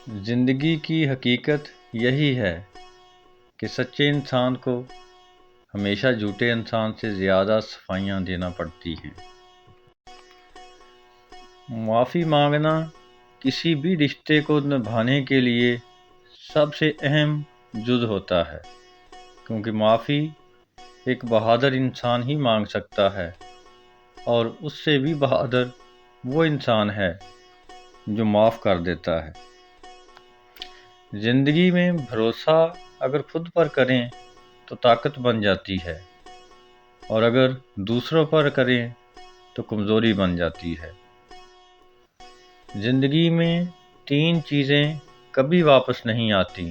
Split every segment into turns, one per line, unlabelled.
زندگی کی حقیقت یہی ہے کہ سچے انسان کو ہمیشہ جھوٹے انسان سے زیادہ صفائیاں دینا پڑتی ہیں۔ معافی مانگنا کسی بھی رشتے کو نبھانے کے لیے سب سے اہم جز ہوتا ہے، کیونکہ معافی ایک بہادر انسان ہی مانگ سکتا ہے، اور اس سے بھی بہادر وہ انسان ہے جو معاف کر دیتا ہے۔ زندگی میں بھروسہ اگر خود پر کریں تو طاقت بن جاتی ہے، اور اگر دوسروں پر کریں تو کمزوری بن جاتی ہے۔ زندگی میں 3 چیزیں کبھی واپس نہیں آتی: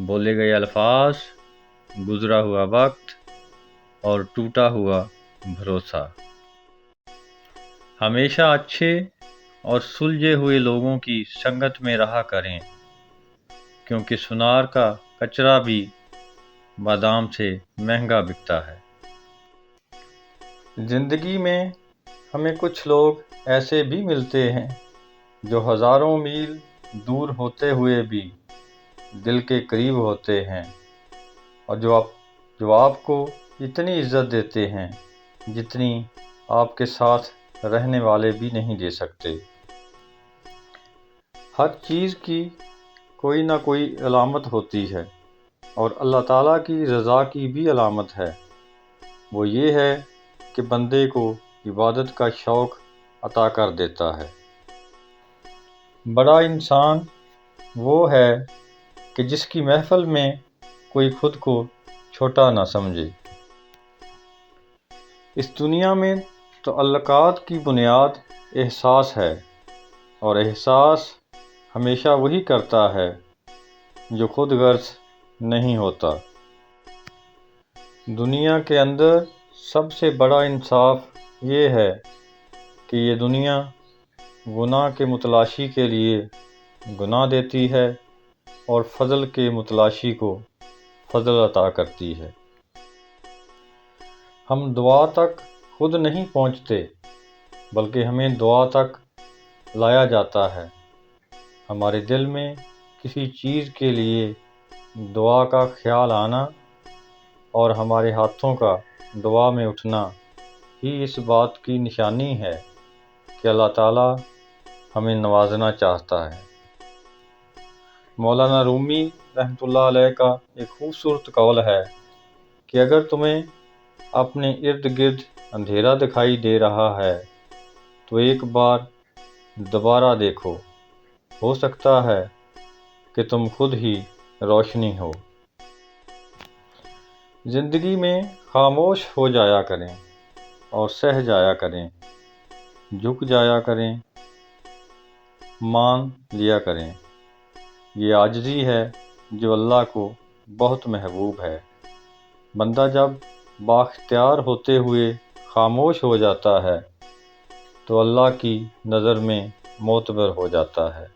بولے گئے الفاظ، گزرا ہوا وقت اور ٹوٹا ہوا بھروسہ۔ ہمیشہ اچھے اور سلجھے ہوئے لوگوں کی سنگت میں رہا کریں، کیونکہ سنار کا کچرا بھی بادام سے مہنگا بکتا ہے۔ زندگی میں ہمیں کچھ لوگ ایسے بھی ملتے ہیں جو ہزاروں میل دور ہوتے ہوئے بھی دل کے قریب ہوتے ہیں، اور جو آپ کو اتنی عزت دیتے ہیں جتنی آپ کے ساتھ رہنے والے بھی نہیں دے سکتے۔ ہر چیز کی کوئی نہ کوئی علامت ہوتی ہے، اور اللہ تعالیٰ کی رضا کی بھی علامت ہے۔ وہ یہ ہے کہ بندے کو عبادت کا شوق عطا کر دیتا ہے۔ بڑا انسان وہ ہے کہ جس کی محفل میں کوئی خود کو چھوٹا نہ سمجھے۔ اس دنیا میں تعلقات کی بنیاد احساس ہے، اور احساس ہمیشہ وہی کرتا ہے جو خود غرض نہیں ہوتا۔ دنیا کے اندر سب سے بڑا انصاف یہ ہے کہ یہ دنیا گناہ کے متلاشی کے لیے گناہ دیتی ہے، اور فضل کے متلاشی کو فضل عطا کرتی ہے۔ ہم دعا تک خود نہیں پہنچتے، بلکہ ہمیں دعا تک لایا جاتا ہے۔ ہمارے دل میں کسی چیز کے لیے دعا کا خیال آنا اور ہمارے ہاتھوں کا دعا میں اٹھنا ہی اس بات کی نشانی ہے کہ اللہ تعالیٰ ہمیں نوازنا چاہتا ہے۔ مولانا رومی رحمۃ اللہ علیہ کا ایک خوبصورت قول ہے کہ اگر تمہیں اپنے ارد گرد اندھیرا دکھائی دے رہا ہے تو ایک بار دوبارہ دیکھو، ہو سکتا ہے کہ تم خود ہی روشنی ہو۔ زندگی میں خاموش ہو جایا کریں اور سہ جایا کریں، جھک جایا کریں، مان لیا کریں۔ یہ عاجزی ہے جو اللہ کو بہت محبوب ہے۔ بندہ جب بااختیار ہوتے ہوئے خاموش ہو جاتا ہے تو اللہ کی نظر میں معتبر ہو جاتا ہے۔